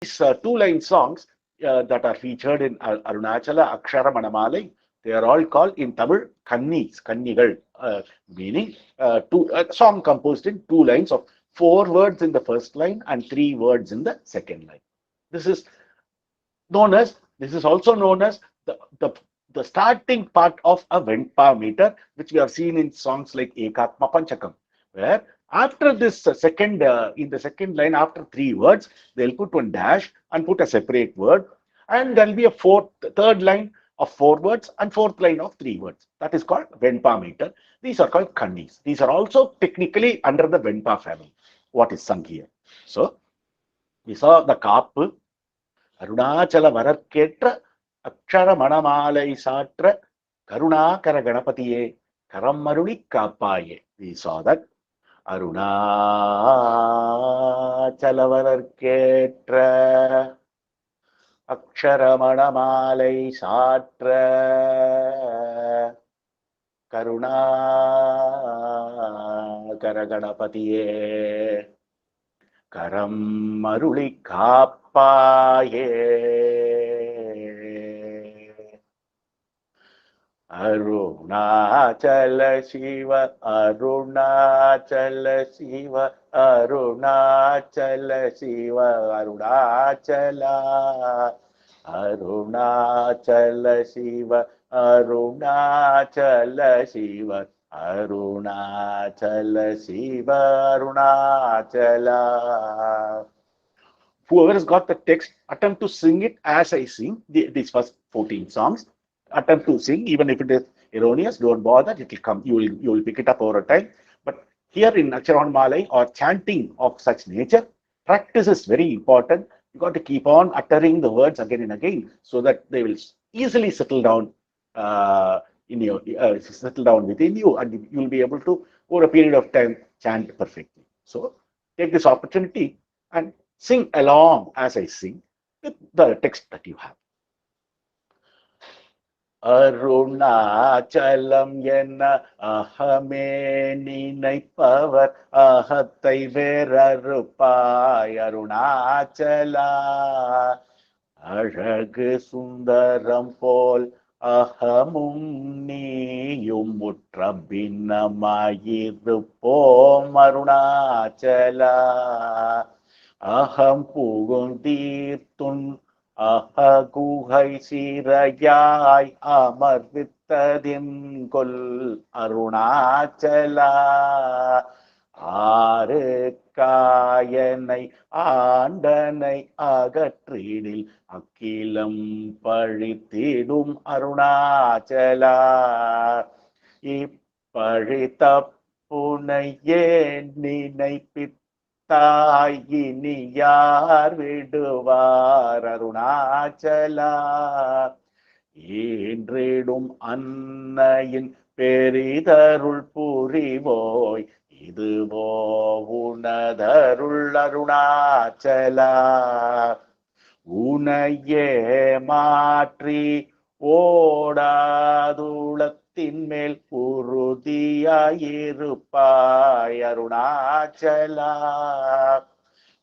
These two-line songs that are featured in Arunachala Akshara Mali, they are all called in Tamil Kannis, Kannigal, meaning a song composed in two lines of four words in the first line and three words in the second line. This is this is also known as the starting part of a Venpa meter, which we have seen in songs like Ekatma Panchakam, where after this in the second line, after three words, they'll put one dash and put a separate word, and there'll be a third line of four words and fourth line of three words. That is called Venpa meter. These are called Kannis. These are also technically under the Venpa family. What is sung here? So we saw the Kapu, Arunachal வரற்கேற்ற அக்ஷர மணமாலை சாற்ற கருணாகர கணபதியே கரம் அருளி காப்பாயே. We saw that Arunachal வரற்கேற்ற அக்ஷர மணமாலை சாற்ற கருணாகர கணபதியே கரம் அருளி காப்பாயே. அருணாச்சல சிவ அருணாச்சல சிவ அருணாச்சல சிவ அருணாச்சலா அருணாச்சல சிவ அருணாச்சல சிவ Arunachala Shiva Arunachala. Whoever has got the text, attempt to sing it as I sing these first 14 songs. Attempt to sing, even if it is erroneous, don't bother, it will come. You will pick it up over time. But here in Akshara Mali or chanting of such nature, practice is very important. You got to keep on uttering the words again and again so that they will easily settle down settle down within you, and you will be able to, over a period of time, chant perfectly. So take this opportunity and sing along as I sing with the text that you have. Arunachalam என அகமே நினைப்பவர் அகத்தை வேறறுப்பாய் அருணாச்சலா. அழகு சுந்தரம் போல் அகமும் நீயும் முற்ற பின்னமாயிருப்போம் அருணாச்சலா. அகம் புகுந்தீர்த்துன் அககுகை சிறையாய் அமர்வித்ததின் கொல் அருணாச்சலா. ஆறு காயனை ஆண்டனை அகற்றிடில் அக்கிலம் பழித்திடும் அருணாச்சலா. இப்பழித்த புனை ஏன் நினைப்பித்தாய் இனி யார் விடுவார் அருணாச்சலா. ஈன்றிடும் அன்னையின் பெரிதருள் புரிவோய் இதுவோ உனதருள் அருணாச்சலா. உனையே மாற்றி ஓடாதுளத்தின் மேல் உறுதியாயிருப்பாய் அருணாச்சலா.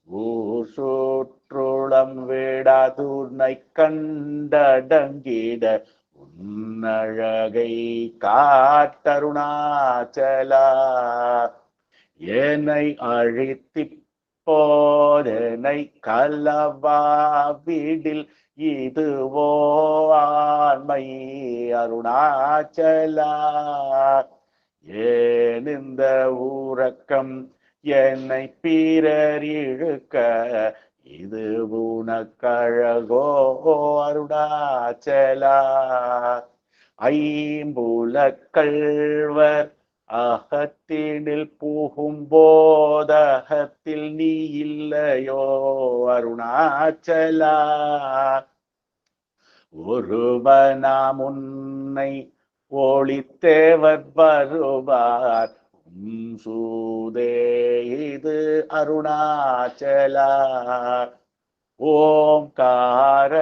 ஊர் சுற்றுளம் விடாதுனை கண்டடங்கிட உன்னழகை காட்டருணாச்சலா. என்னை அழித்திப்போதனை கலவாவிடில் இதுவோ ஆண்மை அருணாச்சலா. ஏன் இந்த ஊரக்கம் என்னை பிறர் இழுக்க இது உனக்கழகோ அருணாச்சலா. ஐம்புலக்கள்வர் அகத்தினில் புகும் போதகத்தில் நீ இல்லையோ அருணாச்சலா. ஒருவனாம் உன்னை ஒளித்தேவர் வருவார் சூதே இது அருணாச்சலா. ஓம்கார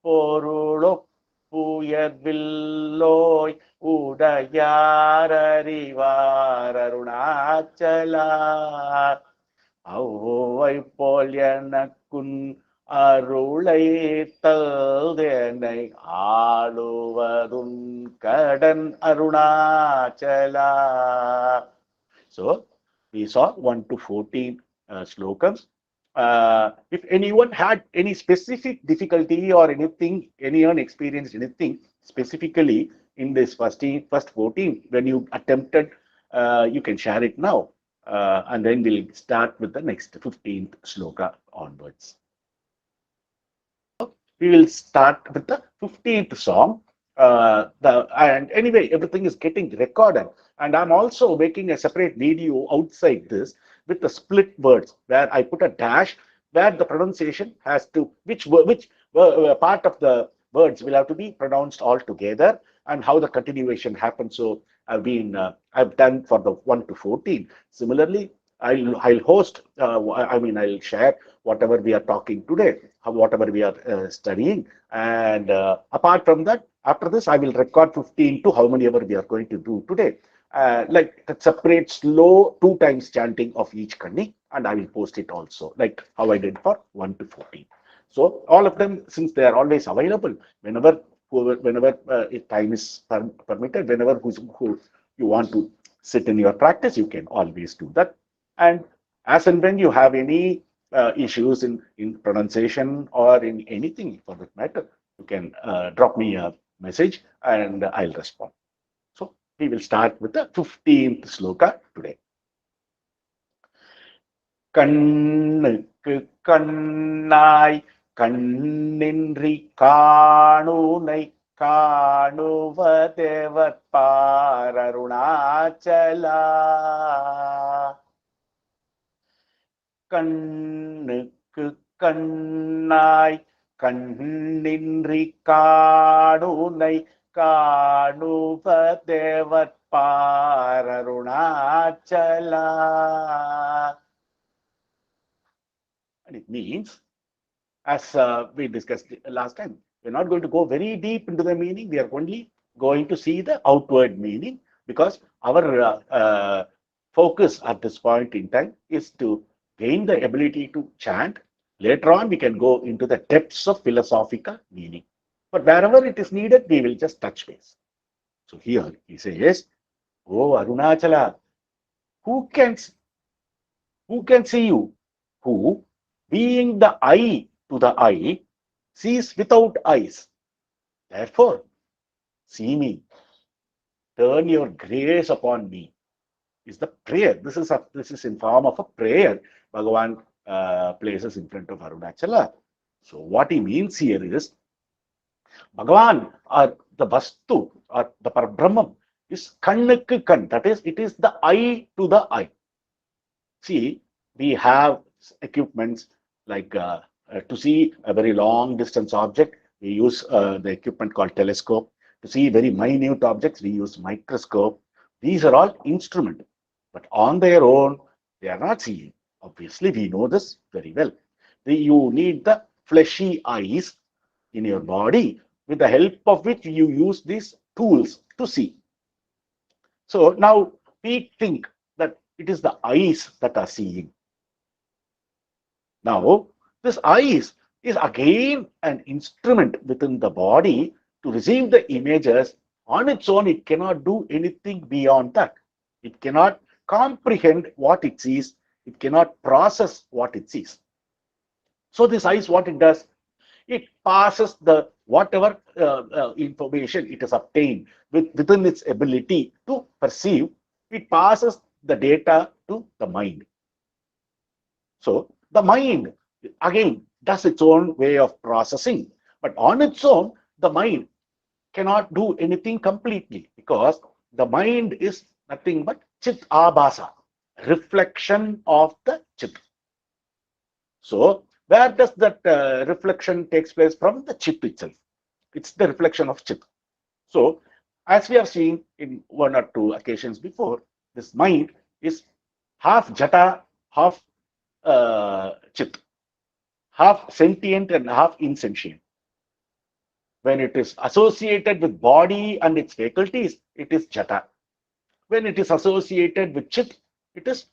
பொருளொப்புயர்வில்லோய் உடையார் அறிவார் அருணாச்சலா. அவ்வை போல் எனக்குன் அருளை தல்தெனை ஆளுவதும் கடன் Arunachala. So we saw 1 to 14 slokams. If anyone had any specific difficulty or anything, anyone experienced anything specifically in this first 14, when you attempted, you can share it now. And then we'll start with the next 15th sloka onwards. We will start with the 15th song. And anyway, everything is getting recorded. And I'm also making a separate video outside this with the split words where I put a dash where the pronunciation has to, which part of the words will have to be pronounced all together and how the continuation happens. So I've done for the 1 to 14. Similarly, I'll host, I'll share whatever we are talking today, whatever we are studying. And apart from that, after this, I will record 15 to how many ever we are going to do today. Like a separate slow 2 times chanting of each kanni, and I will post it also, like how I did for 1 to 14. So all of them, since they are always available, whenever if time is permitted, whenever who you want to sit in your practice, you can always do that. And as and when you have any issues in pronunciation or in anything for that matter, you can drop me a message and I'll respond. So we will start with the 15th sloka today. கண்ணுக்கு கண்ணாய் கண்ணின்றி காணுனை காணுவதேவர் பாரருணாச்சலா. கண்ணுக்கு கண்ணாய் கண்ணின்றி காணுனை காணுவதேவர் பாரருணாச்சலா. And it means, as we discussed last time, we're not going to go very deep into the meaning. We are only going to see the outward meaning because our focus at this point in time is to gain the ability to chant. Later on, we can go into the depths of philosophical meaning. But wherever it is needed, we will just touch base. So here he says, "Oh Arunachala, who can see you? Who, being the eye to the eye, sees without eyes. Therefore, see me. Turn your grace upon me." Is the prayer. This is in form of a prayer Bhagavan places in front of Arunachala. So what he means here is Bhagavan or the Vastu or the Parabrahman is kannukku kan. That is, it is the eye to the eye. See, we have equipments like to see a very long distance object, we use the equipment called telescope. To see very minute objects, we use microscope. These are all instruments, but on their own, they are not seeing. Obviously, we know this very well. You need the fleshy eyes in your body, with the help of which you use these tools to see. So now we think that it is the eyes that are seeing. Now, this eyes is again an instrument within the body to receive the images. On its own, it cannot do anything beyond that. It cannot comprehend what it sees. It cannot process what it sees. So this eyes, what it does, it passes the whatever information it has obtained within its ability to perceive. It passes the data to the mind. So the mind again does its own way of processing, but on its own, the mind cannot do anything completely because the mind is nothing but chit abhasa, reflection of the chit. So where does that reflection takes place? From the chit itself. It's the reflection of chit. So as we have seen in 1 or 2 occasions before, this mind is half jata, half chit, half sentient and half insentient. When it is associated with body and its faculties, it is jata. When it is associated with chit, it is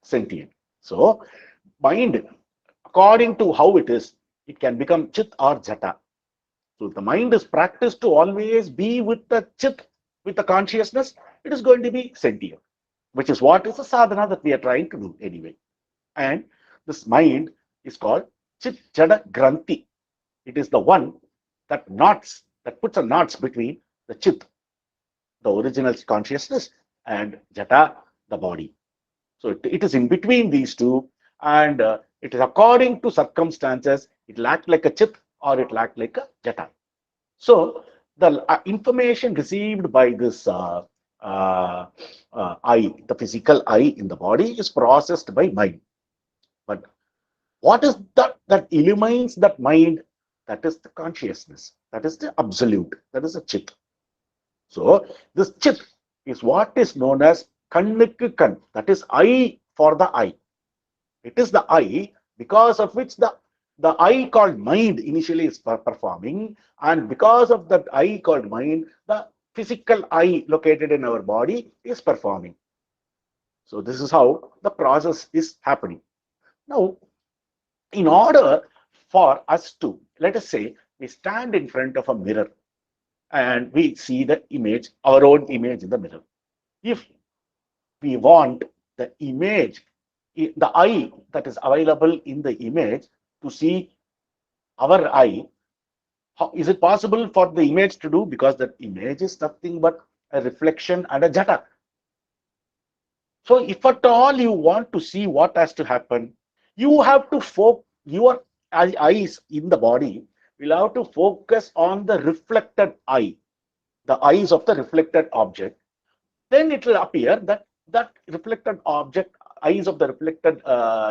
sentient. So mind, according to how it is, it can become chit or jata. So the mind is practiced to always be with the chit, with the consciousness, it is going to be sentient, which is what is the sadhana that we are trying to do anyway. And this mind is called chit jada granthi. It is the one that knots, that puts a knots between the chit, the original consciousness, and jata, the body. So it is in between these two, and it is according to circumstances. It will act like a chit or it will act like a jata. So the information received by this eye, the physical eye in the body, is processed by mind. But what is that illumines that mind? That is the consciousness. That is the absolute. That is the chit. So this chit is what is known as kannukku kan. That is eye for the eye. It is the eye because of which the eye called mind initially is performing, and because of that eye called mind, the physical eye located in our body is performing. So this is how the process is happening. Now, in order for us to, let us say, we stand in front of a mirror and we see the image, our own image in the mirror. If we want the image, the eye that is available in the image to see our eye, how is it possible for the image to do? Because that image is nothing but a reflection and a jata. So if at all you want to see what has to happen, you have to focus, your eyes in the body will have to focus on the reflected eye, the eyes of the reflected object. Then it will appear that that reflected object, eyes of the reflected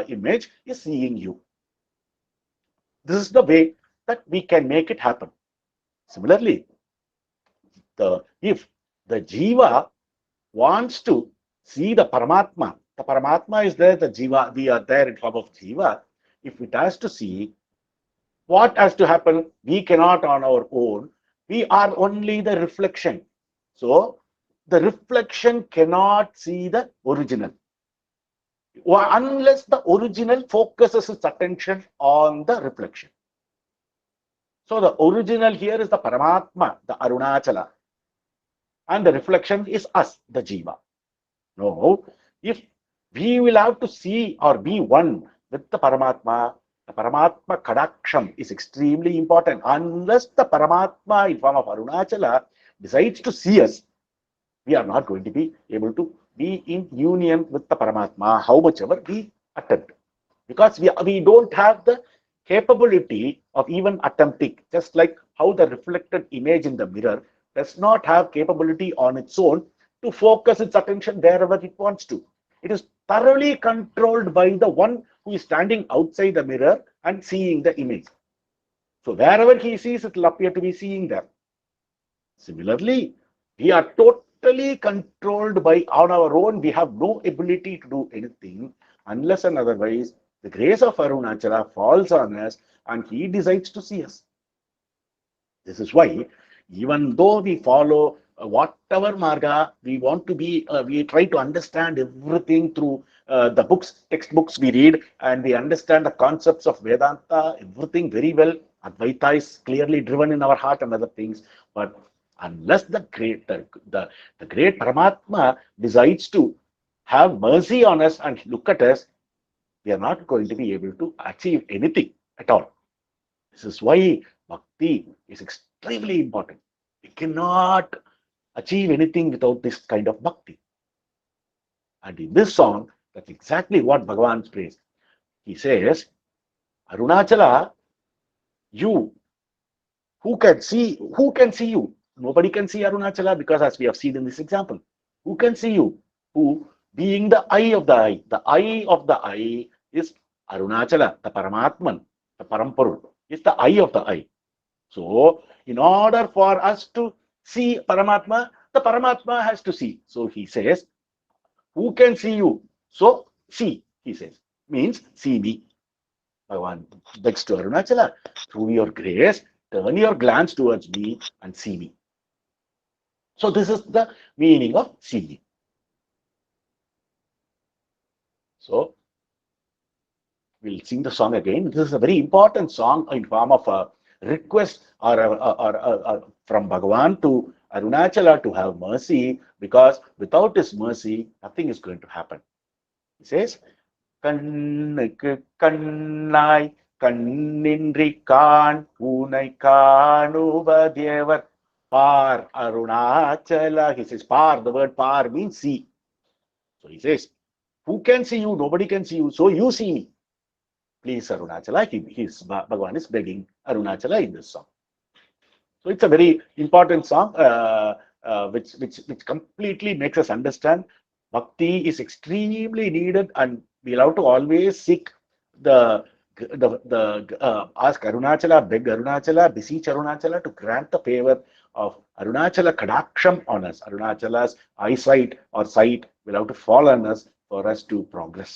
image is seeing you. This is the way that we can make it happen. Similarly, if the jiva wants to see the Paramatma is there, the jiva, we are there in form of jiva. If it has to see, what has to happen? We cannot on our own. We are only the reflection. So the reflection cannot see the original, unless the original focuses its attention on the reflection. So the original here is the Paramatma, the Arunachala, and the reflection is us, the Jiva. No, if we will have to see or be one with the Paramatma Kadaksham is extremely important. Unless the Paramatma in form of Arunachala decides to see us, we are not going to be able to be in union with the Paramatma, how much ever we attempt. Because we don't have the capability of even attempting, just like how the reflected image in the mirror does not have capability on its own to focus its attention wherever it wants to. It is thoroughly controlled by the one who is standing outside the mirror and seeing the image. So wherever he sees, it will appear to be seeing them. Similarly, we are totally controlled by on our own. We have no ability to do anything unless and otherwise the grace of Arunachala falls on us and he decides to see us. This is why, even though we follow whatever marga we want to be, we try to understand everything through the books, textbooks we read, and we understand the concepts of Vedanta, everything very well. Advaita is clearly driven in our heart and other things. But unless the great Paramatma decides to have mercy on us and look at us, we are not going to be able to achieve anything at all. This is why bhakti is extremely important. We cannot achieve anything without this kind of bhakti. And in this song, that's exactly what Bhagavan prays. He says, Arunachala, you, who can see you? Nobody can see Arunachala because, as we have seen in this example, who can see you? Who, being the eye of the eye. The eye of the eye is Arunachala, the Paramatman, the Parampurul, is the eye of the eye. So, in order for us to see Paramatma, the Paramatma has to see. So, he says, who can see you? So, see, he says, means see me. Bhagavan begs to Arunachala, through your grace, turn your glance towards me and see me. So, this is the meaning of seeing. So, we'll sing the song again. This is a very important song in form of a request or from Bhagavan to Arunachala to have mercy, because without his mercy, nothing is going to happen. He says, கண்ணுக்கு கண்ணாய் கண்ணின்றி காண் உனை காணுவதேவர் par Arunachala. He says par, the word par means see. So he says, who can see you? Nobody can see you. So you see me. Please, Arunachala. Bhagavan is begging Arunachala in this song. So it's a very important song, which completely makes us understand bhakti is extremely needed, and we'll have to always seek ask Arunachala, beg Arunachala, beseech Arunachala to grant the favor of Arunachala Kadaksham on us. Arunachala's eyesight or sight will have to fall on us for us to progress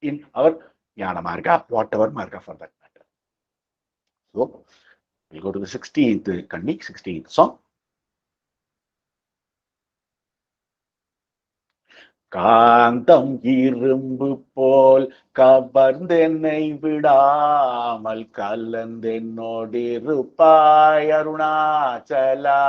in our Jnana Marga, whatever Marga for that matter. So we'll go to the 16th Kandi, 16th song. காந்தம் இரும்பு போல் கவர்ந்தென்னை விடாமல் கலந்தென்னோடிருப்பாய் அருணாச்சலா.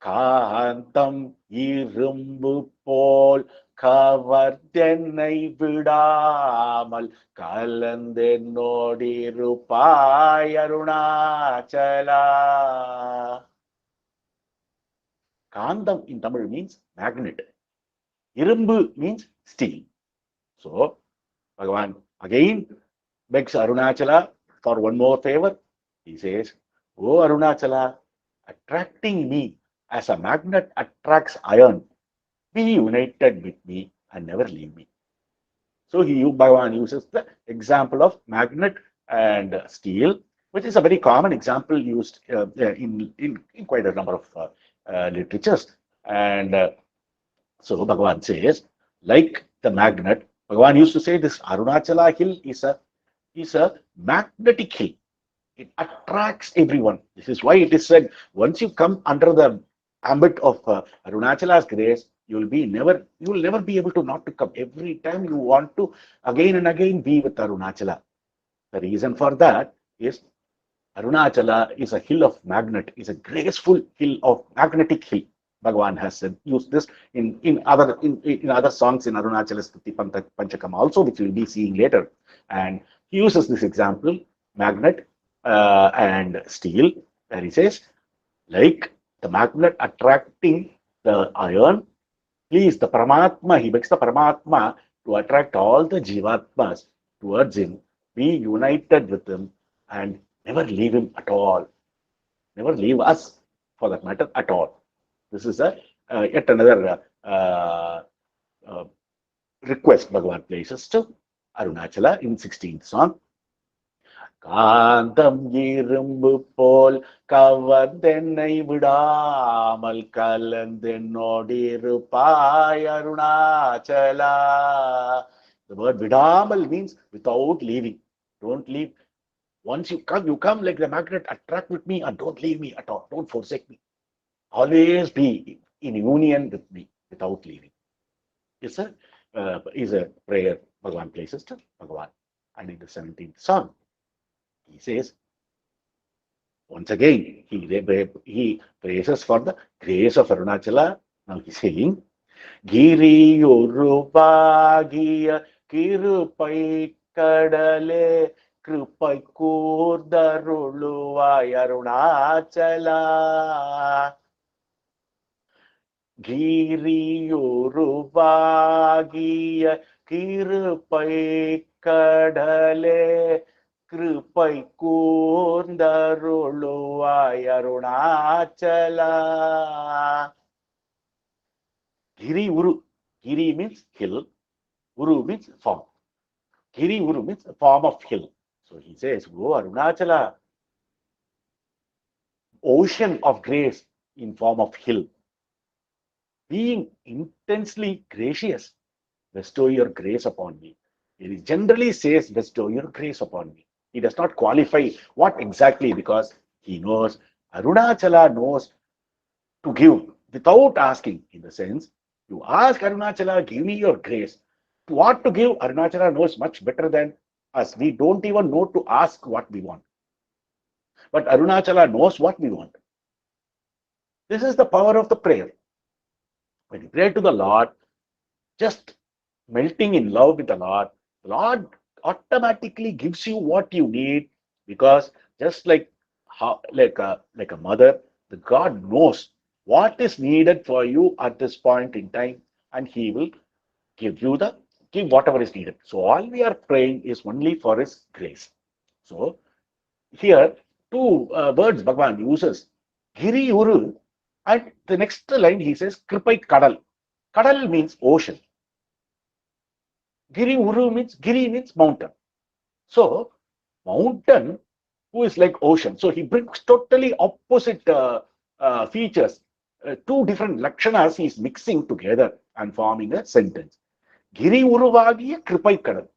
காந்தம் இரும்பு போல் கவர்ந்தென்னை விடாமல் கலந்தென்னோடிருப்பாய் Arunachala. Kandam in Tamil means magnet. Irumbu means steel. So, Bhagavan again begs Arunachala for one more favor. He says, "Oh Arunachala, attracting me as a magnet attracts iron, be united with me and never leave me." So, Bhagavan uses the example of magnet and steel, which is a very common example used in quite a number of literatures. And so Bhagavan says, like the magnet, Bhagavan used to say this Arunachala hill is a magnetic hill. It attracts everyone. This is why it is said, once you come under the ambit of Arunachala's grace, you will never be able to not to come. Every time you want to again and again be with Arunachala. The reason for that is Arunachala is a hill of magnet, is a graceful hill of magnetic hill. Bhagavan has used this in other songs in Arunachala's Stuti Panchakam also, which we'll be seeing later. And he uses this example, magnet and steel, where he says, like the magnet attracting the iron, please the Paramatma, he begs the Paramatma to attract all the Jivatmas towards him, be united with him, and never leave him at all. Never leave us, for that matter, at all. This is yet another request Bhagavan places to Arunachala in 16th song. காந்தம் இரும்பு போல் கவர்ந்தென்னை விடாமல் கலந்தென்னோடிருப்பாய் Arunachala. The word vidamal means without leaving. Don't leave. Once you come like the magnet, attract with me and don't leave me at all. Don't forsake me. Always be in union with me without leaving. Is a prayer Bhagavan places to Bhagavan. And in the 17th song, he says, once again, he praises for the grace of Arunachala. Now he's saying, Giri Urubagiya Kirupai Kadale Krupai Kurdaruluva Arunachala. Giri Urubagiya Kirupai Kadale Krupai Kurdaruluva Arunachala. Giri Uru. Giri means hill. Uru means form. Giri Uru means a form of hill. So he says, go Arunachala, ocean of grace in form of hill. Being intensely gracious, bestow your grace upon me. It generally says, bestow your grace upon me. He does not qualify what exactly, because he knows, Arunachala knows to give without asking, in the sense, you ask Arunachala, give me your grace. What to give, Arunachala knows much better than us. We don't even know to ask what we want. But Arunachala knows what we want. This is the power of the prayer. When you pray to the Lord, just melting in love with the Lord automatically gives you what you need, because just like how like a mother, the God knows what is needed for you at this point in time, and He will give you the give whatever is needed. So all we are praying is only for His grace. So here two words Bhagavan uses, Giri Uru, and the next line he says Kripai Kadal. Kadal means ocean. Giri means mountain. So mountain who is like ocean. So he brings totally opposite features. Two different lakshanas he is mixing together and forming a sentence. Giri Uruvagiya Kripai Kadal.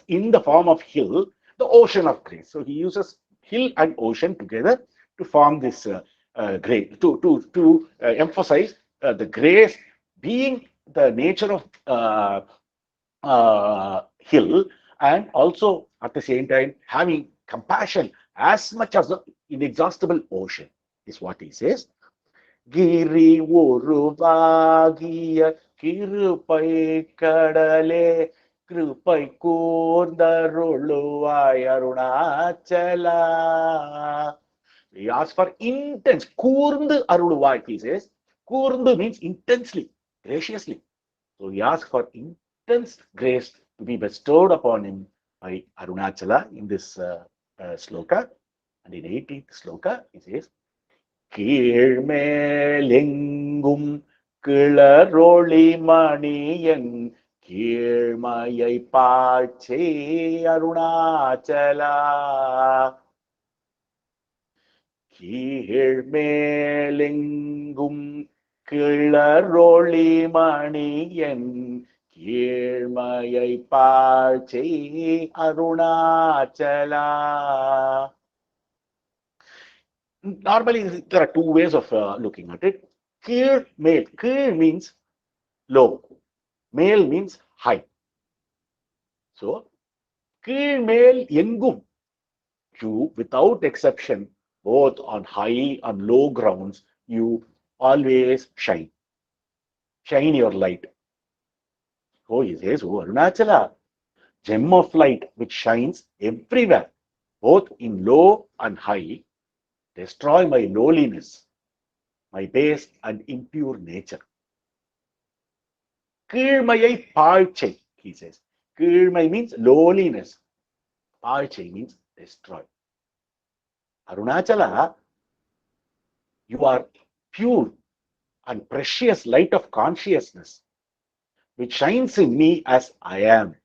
In the form of hill, the ocean of grace. So he uses hill and ocean together to form this grace, to emphasize the grace being the nature of hill, and also at the same time having compassion as much as the inexhaustible ocean, is what he says. Giri உருவாகிய கிருபை கடலே கிருபை கூர்ந்தருளுவாய் Arunachala. He asks for intense. கூர்ந்து அருளுவாய், he says. கூர்ந்து means intensely, graciously. So he asks for intense grace to be bestowed upon him by Arunachala in this sloka. And in 18th sloka, he says, கீழ்மேலெங்கும் கிளரொளி Maniyan கீழ்மையை பாய்ச்சே Arunachala. கீழ்மேலெங்கும் கிளரொளி Maniyan கீழ்மையை பாய்ச்சே Arunachala. Normally, there are two ways of looking at it. Kir male. Kir means low. Male means high. So, kir male yengum. You, without exception, both on high and low grounds, you always shine. Shine your light. So he says, oh Arunachala, gem of light which shines everywhere, both in low and high, destroy my lowliness, my base and impure nature. Kirmayai Parche, he says. Kirmai means lowliness. Parche means destroy. Arunachala, you are pure and precious light of consciousness, which shines in me as I am,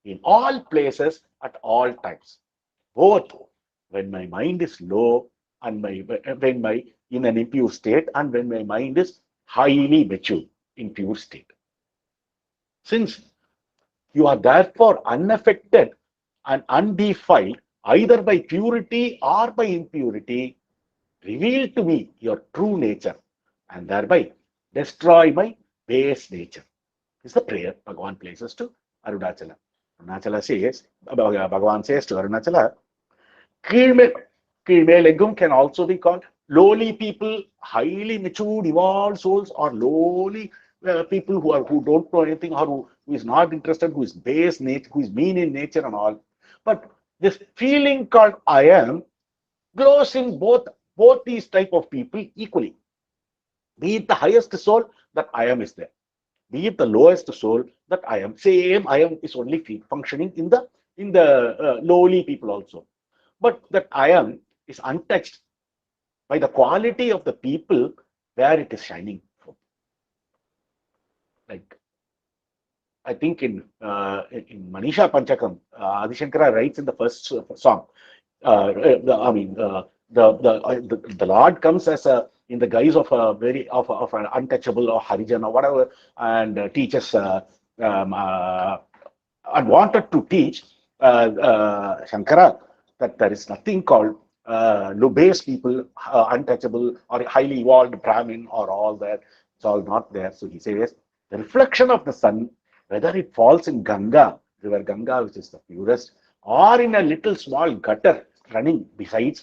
in all places, at all times. Both when my mind is low and when my in an impure state, and when my mind is highly mature in pure state. Since you are therefore unaffected and undefiled either by purity or by impurity, reveal to me your true nature and thereby destroy my base nature. This is the prayer Bhagavan places to Arunachala. Arunachala says, Bhagavan says to Arunachala, Kizhmel can also be called lowly people, highly matured, evolved souls, or lowly people who don't know anything, or who is not interested, who is base nature, who is mean in nature and all. But this feeling called I am grows in both these type of people equally. Be it the highest soul, that I am is there. Be it the lowest soul, that I am. Same I am is only functioning in the lowly people also. But that I am is untouched by the quality of the people where it is shining from. Like, I think in Manisha Panchakam, Adi Shankara writes in the first song, the Lord comes as in the guise of an untouchable or Harijan or whatever, and teaches and wanted to teach Shankara that there is nothing called low base people, untouchable or highly evolved Brahmin or all that. It's all not there. So he says the reflection of the sun whether it falls in Ganga, river Ganga, which is the purest, or in a little small gutter running besides,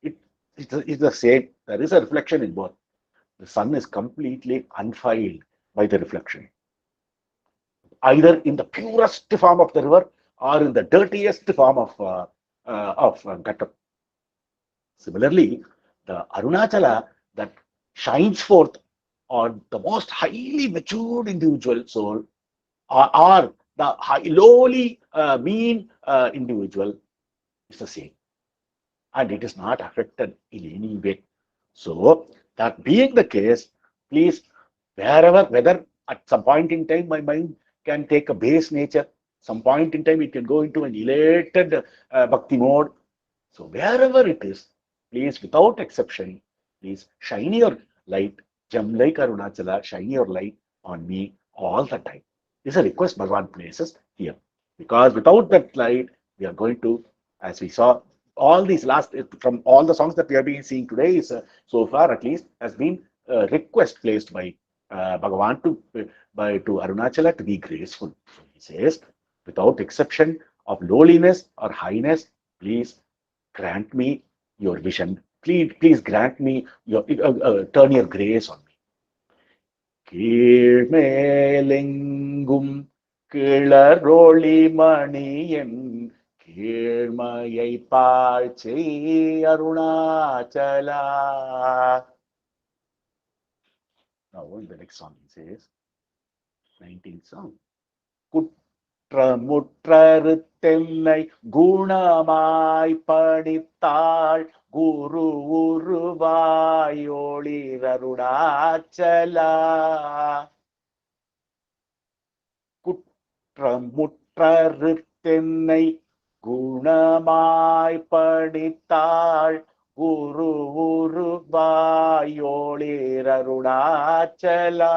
it, it's the same. There is a reflection in both. The sun is completely unfiled by the reflection, either in the purest form of the river or in the dirtiest form of gutter. Similarly, the Arunachala that shines forth on the most highly matured individual soul, or the lowly, mean individual, is the same, and it is not affected in any way. So, that being the case, please, whether at some point in time my mind can take a base nature, some point in time it can go into an elated bhakti mode. So, wherever it is, please, without exception, please shine your light, gem like Arunachala, shine your light on me all the time. This is a request Bhagavan places here. Because without that light, we are going to, as we saw, all these last, from all the songs that we have been seeing today, is so far at least, has been a request placed by Bhagavan to Arunachala to be graceful. So he says, without exception of lowliness or highness, please grant me your vision. Please grant me your, turn your grace on me. கீழ்மேலெங்கும் கிளரொளி Maniyan கீழ்மையை பாழ்ச்சை Arunachala. Now the next song he says, 19th song. குற்றமுற்றறுத்தென்னை குணமாய் படித்தாள் Guru உருவாயொளிரருணாச்சலா. குற்றமுற்றறுத்தென்னை குணமாய் படித்தாள் Guru உருவாயொளிரருணாச்சலா.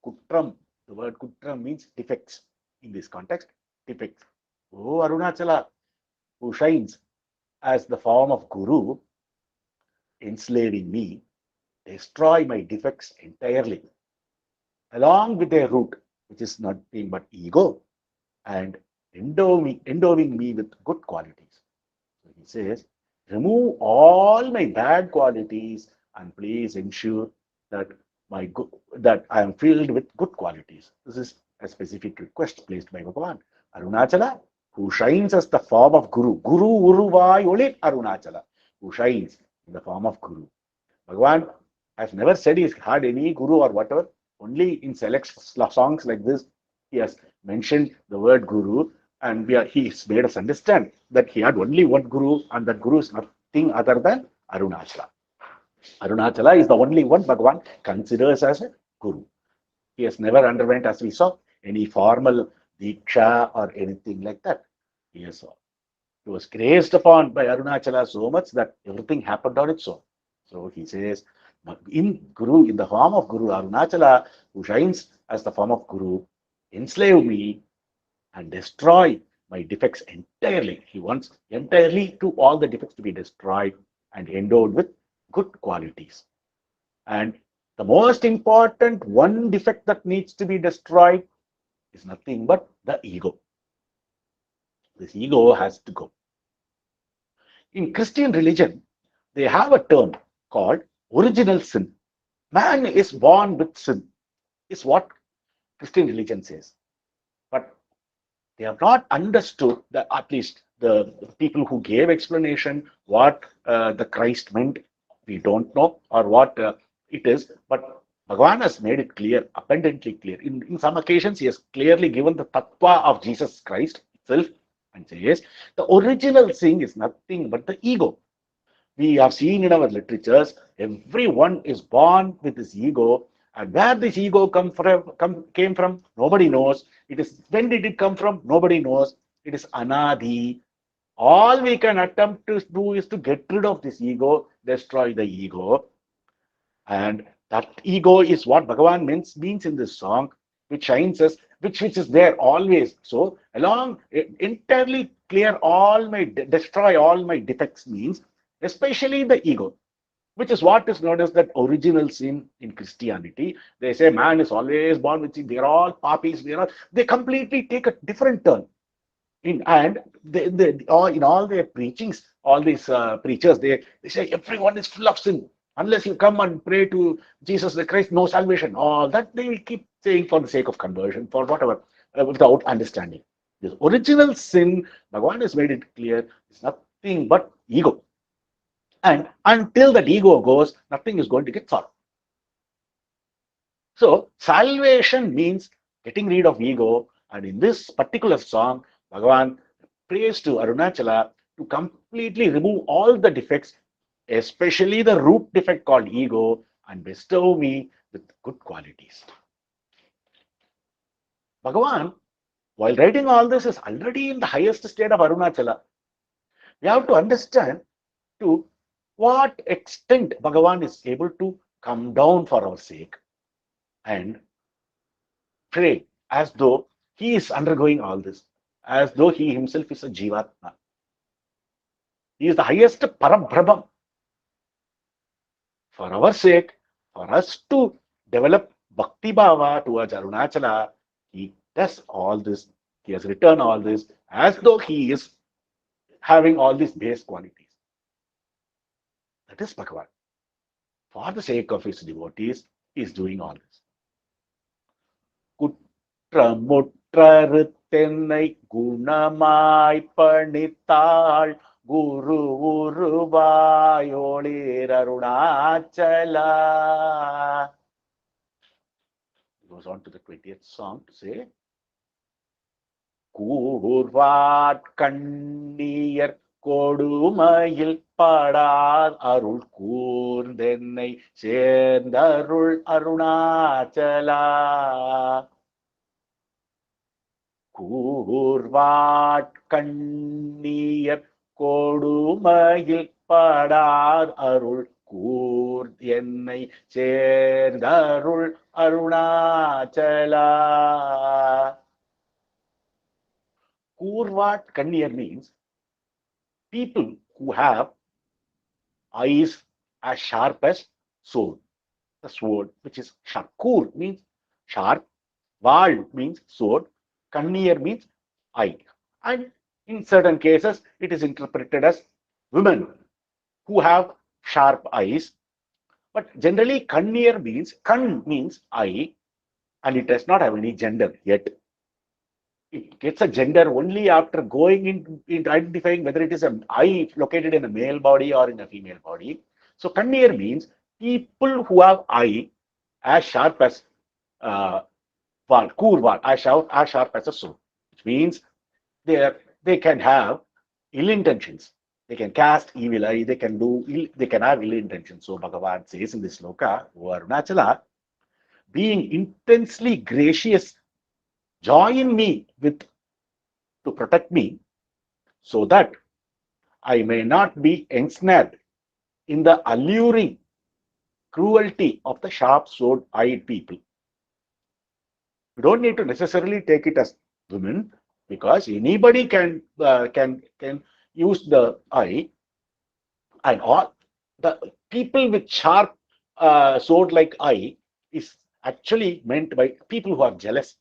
Kutram, the word Kutram means defects. In this context, defects. Oh Arunachala, who shines as the form of Guru, enslaving me, destroy my defects entirely, along with their root, which is nothing but ego, and endowing me with good qualities. So he says, remove all my bad qualities and please ensure that that I am filled with good qualities. This is a specific request placed by Bhagavan. Arunachala, who shines as the form of Guru. Guru Uruvai Olit Arunachala, who shines in the form of Guru. Bhagavan has never said he's had any Guru or whatever. Only in select songs like this, he has mentioned the word Guru, and he's made us understand that he had only one Guru, and that Guru is nothing other than Arunachala. Arunachala is the only one Bhagavan considers as a Guru. He has never underwent, as we saw, any formal Diksha or anything like that. He was graced upon by Arunachala so much that everything happened on its own. So he says, in the form of Guru, Arunachala, who shines as the form of Guru, enslave me and destroy my defects entirely. He wants entirely to all the defects to be destroyed and endowed with good qualities. And the most important one defect that needs to be destroyed is nothing but the ego. This ego has to go. In Christian religion, they have a term called original sin. Man is born with sin, is what Christian religion says. But they have not understood, that at least the people who gave explanation what the Christ meant, we don't know, or what it is, but Bhagavan has made it clear, abundantly clear. In some occasions, he has clearly given the tattva of Jesus Christ itself and says the original sin is nothing but the ego. We have seen in our literatures, everyone is born with this ego, and where this ego came from, nobody knows. When did it come from? Nobody knows. It is anadi. All we can attempt to do is to get rid of this ego, destroy the ego. And that ego is what Bhagavan means in this song, which shines us, which is there always. So, entirely destroy all my defects means, especially the ego. which is what is known as that original sin in Christianity. They say man is always born with sin. They're all poppies. They completely take a different turn. And in all their preachings, all these preachers, they say everyone is full of sin. Unless you come and pray to Jesus the Christ, no salvation. All that they will keep saying for the sake of conversion, for whatever, without understanding. The original sin, Bhagavan has made it clear, is nothing but ego. And until that ego goes, nothing is going to get solved. So salvation means getting rid of ego. And in this particular song, Bhagavan prays to Arunachala to completely remove all the defects, especially the root defect called ego, and bestow me with good qualities. Bhagavan, while writing all this, is already in the highest state of Arunachala. We have to understand to what extent Bhagavan is able to come down for our sake and pray as though he is undergoing all this, as though he himself is a Jivatma. He is the highest Parabrahman. For our sake, for us to develop Bhakti Bhava towards Arunachala, he does all this. He has written all this as though he is having all these base qualities. That is Bhagavan. For the sake of his devotees, he is doing all this. குற்றமுற்றறுத்தென்னை குணமாய் பணித்தாள் Guru உருவாயோளீர் Arunachala. Goes on to the 20th song to say, கூர்வாட் கண்ணியர் கொடுமையில் படார் அருள் கூர்ந்தென்னை சேர்ந்தருள் அருணாச்சலா. கூர்வாட் கண்ணியர் கொடுமையில் படார் அருள் கூர் என்னை சேர்ந்தருள் Arunachala. Kurvat Kanniyar means people who have eyes as sharp as sword. The sword, which is sharp. Kur means sharp. Val means sword. Kanniyar means eye. And in certain cases, it is interpreted as women who have sharp eyes. But generally, Kanniyar means, Kan means eye, and it does not have any gender yet. It gets a gender only after going in identifying whether it is an eye located in a male body or in a female body. So Kanniyar means people who have eye as sharp as Kurvat, as sharp as a sword, which means they can have ill intentions. They can cast evil eye, they can have ill intentions. So Bhagavan says in this sloka, O Arunachala, being intensely gracious, join me to protect me, so that I may not be ensnared in the alluring cruelty of the sharp sword-eyed people. You don't need to necessarily take it as women, because anybody can use the eye, and all the people with sharp sword-like eye is actually meant by people who are jealous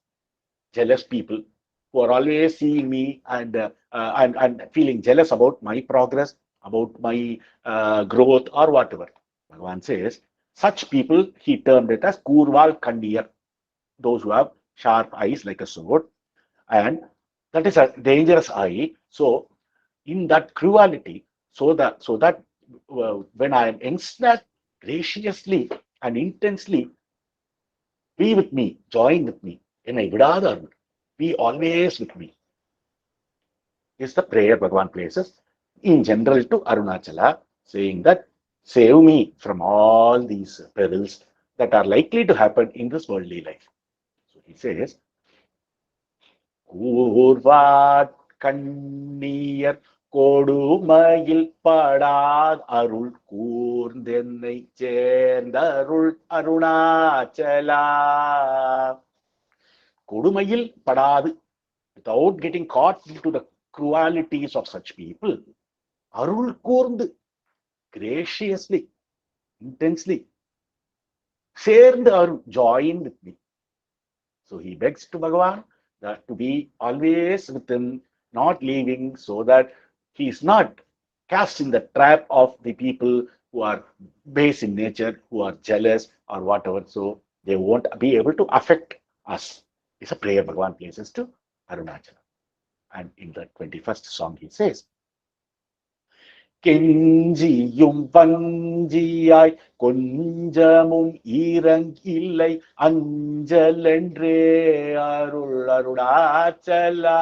people who are always seeing me and feeling jealous about my progress, about my growth or whatever. Bhagavan says, such people he termed it as Kurval Kanniyar, those who have sharp eyes like a sword, and that is a dangerous eye. So in that cruelty, so that when I am ensnared, graciously and intensely be with me, join with me. என்னை விடாத அருள், be always with me, is the prayer Bhagavan places in general to Arunachala, saying that save me from all these perils that are likely to happen in this worldly life. So he says, கூர்வாட் கண்ணியர் கொடுமையில் படார் அருள் கூர்ந்தென்னை சேர்ந்தருள் அருணாச்சலா. கொடுமையில் படாது, without getting caught into the cruelties of such people, அருள் கூர்ந்து, graciously intensely, shared or joined with me. So he begs to Bhagavan that to be always with him, not leaving, so that he is not cast in the trap of the people who are base in nature, who are jealous or whatever. So they won't be able to affect us. It's a prayer Bhagavan places to Arunachala. And in the 21st song, he says, கெஞ்சியும் வஞ்சியாய் கொஞ்சமும் ஈரங்கில்லை அஞ்சலென்றே அருள் அருணாச்சலா.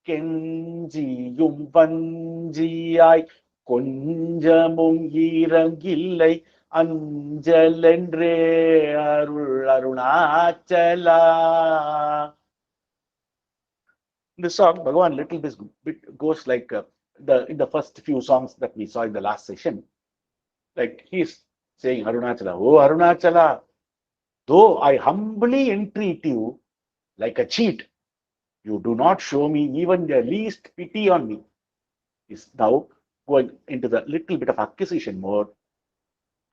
கெஞ்சியும் வஞ்சியாய் கொஞ்சமும் ஈரங்கில்லை அஞ்சலென்றே அருள் Arunachala. In the song, Bhagavan little bit goes like in the first few songs that we saw in the last session, like he's saying, Arunachala, oh Arunachala, though I humbly entreat you like a cheat, you do not show me even the least pity on me. Is now going into the little bit of acquisition mode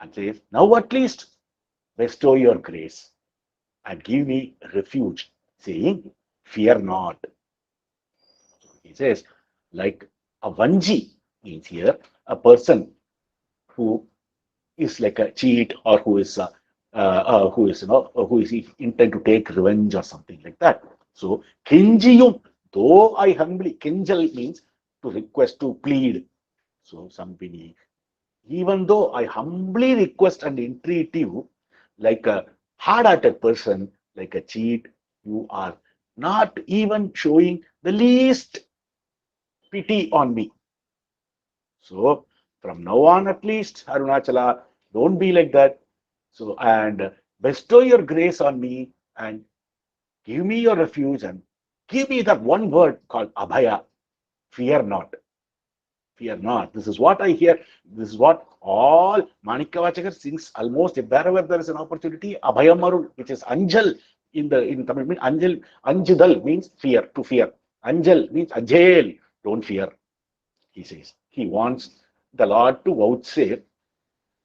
and says, now at least bestow your grace and give me refuge, saying, fear not. He says, like a vanji means here a person who is like a cheat or who is who is intent to take revenge or something like that. So kinjiyum, though I humbly, kinjal means to request, to plead. So somebody, even though I humbly request and entreat you, like a hard-hearted person, like a cheat, you are not even showing the least pity on me. So from now on, at least, Arunachala, don't be like that. So, and bestow your grace on me and give me your refuge and give me that one word called Abhaya. Fear not. Fear not. This is what I hear. This is what all Manikavachakar sings almost wherever there is an opportunity. Abhayamarul, which is Anjal in Tamil, means Anjal, Anjidal means fear, to fear. Anjal means Ajel, don't fear. He says. He wants the Lord to vouchsafe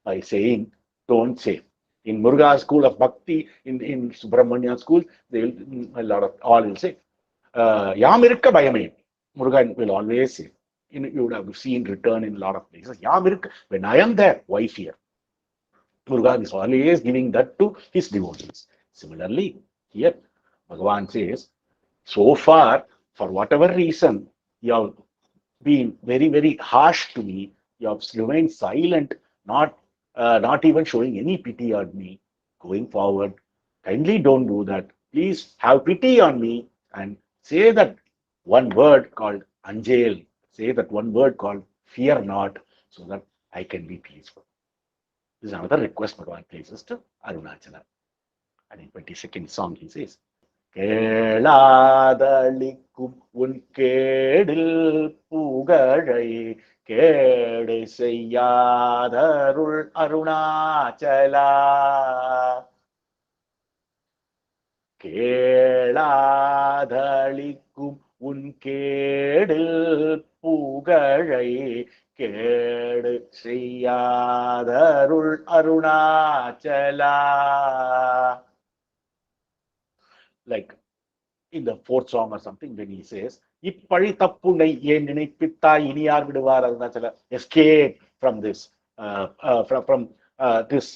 by saying, don't say. In Muruga school of Bhakti, in Subramanya school, they will, a lot of, all will say, Yamirka Bayame. Murugan will always say. You would have seen return in a lot of places. Yamirka, when I am there, why fear? Murugan is always giving that to his devotees. Similarly, here, Bhagavan says, so far, for whatever reason, you have been very, very harsh to me. You have remained silent, not even showing any pity on me. Going forward, kindly don't do that. Please have pity on me and say that one word called Anjel. Say that one word called fear not, so that I can be peaceful. This is another request Bhagavan places to Arunachala. And in 22nd song, he says, கேளாதளிக்கும் உன் கேடில் புகழை கேடு செய்யாதருள் அருணாச்சலா. கேளாதளிக்கும் உன் கேடில் புகழை கேடு செய்யாதருள் Arunachala. Like in the fourth song or something, when he says, இப்பழி தப்புனை ஏன் நினைப்பித்தாய் இனியார் விடுவார் Arunachal, escape from this, from this,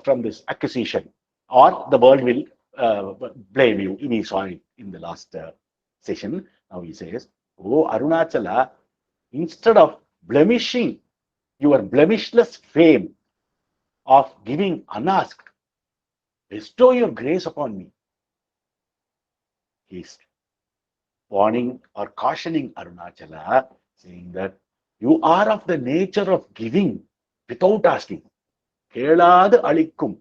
from this accusation, or the world will blame you. We saw it in the last session. Now he says, oh Arunachala, instead of blemishing your blemishless fame of giving unasked, bestow your grace upon me. He's warning or cautioning Arunachala, saying that you are of the nature of giving without asking. Keladu alikkum.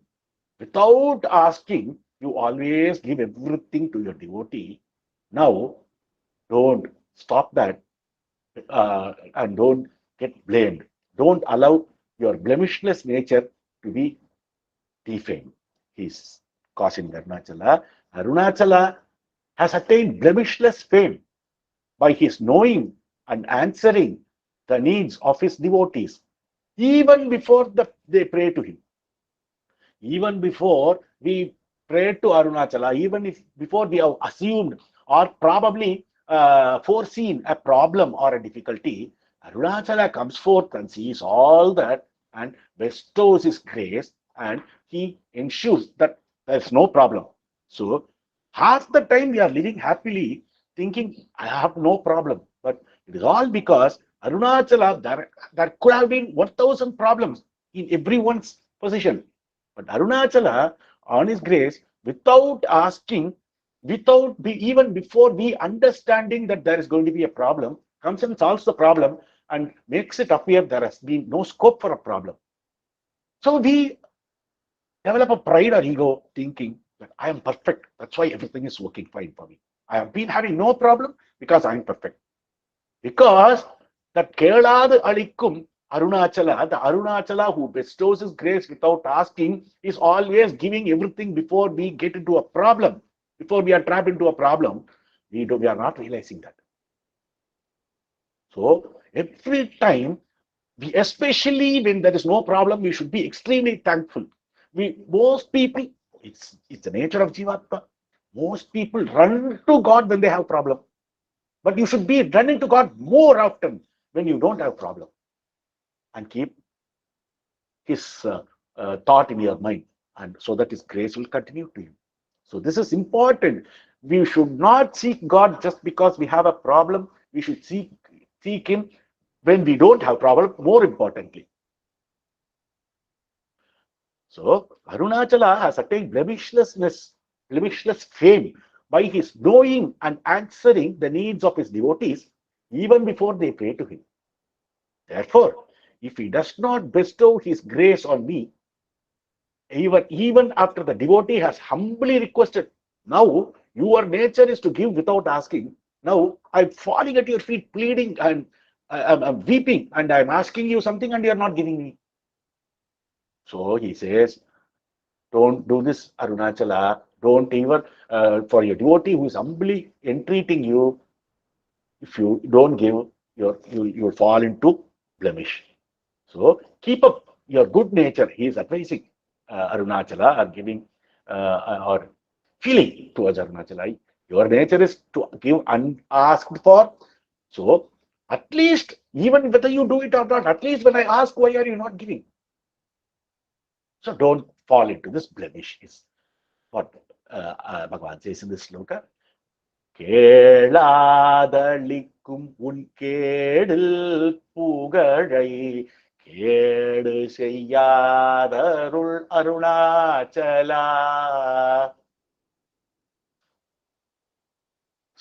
Without asking, you always give everything to your devotee. Now, don't stop that and don't get blamed. Don't allow your blemishless nature to be defamed. He's cautioning Arunachala. Arunachala has attained blemishless fame by his knowing and answering the needs of his devotees, even before they pray to him. Even before we pray to Arunachala, even if before we have assumed or probably foreseen a problem or a difficulty, Arunachala comes forth and sees all that and bestows his grace, and he ensures that there's no problem. So half the time we are living happily thinking, I have no problem. But it is all because Arunachala, there could have been 1,000 problems in everyone's position. But Arunachala, on his grace, without asking, even before we understanding that there is going to be a problem, comes and solves the problem and makes it appear there has been no scope for a problem. So we develop a pride or ego thinking that I am perfect. That's why everything is working fine for me. I have been having no problem because I am perfect. Because that Kelad Alikum Arunachala, the Arunachala who bestows his grace without asking, is always giving everything before we get into a problem, before we are trapped into a problem. We are not realizing that. So every time, especially when there is no problem, we should be extremely thankful. Most people, it's the nature of Jivatma. Most people run to God when they have problem. But you should be running to God more often when you don't have problem, and keep his thought in your mind, and so that his grace will continue to you. So this is important. We should not seek God just because we have a problem. We should seek him when we don't have problem, more importantly. So Arunachala has attained blemishless fame by his knowing and answering the needs of his devotees even before they pray to him. Therefore, if he does not bestow his grace on me, even after the devotee has humbly requested, now your nature is to give without asking. Now I'm falling at your feet, pleading, and I'm weeping, and I'm asking you something, and you're not giving me. So he says, don't do this, Arunachala. Don't even, for your devotee who is humbly entreating you, if you don't give, you'll fall into blemish. So keep up your good nature. He is advising Arunachala, or giving or feeling towards Arunachala. Your nature is to give unasked for. So at least, even whether you do it or not, at least when I ask, why are you not giving? So don't fall into this blemish, is what Bhagavan says in this sloka. கேளாதளிக்கும் உன் கேடில் புகழை கேடு செய்யாதருள் Arunachala.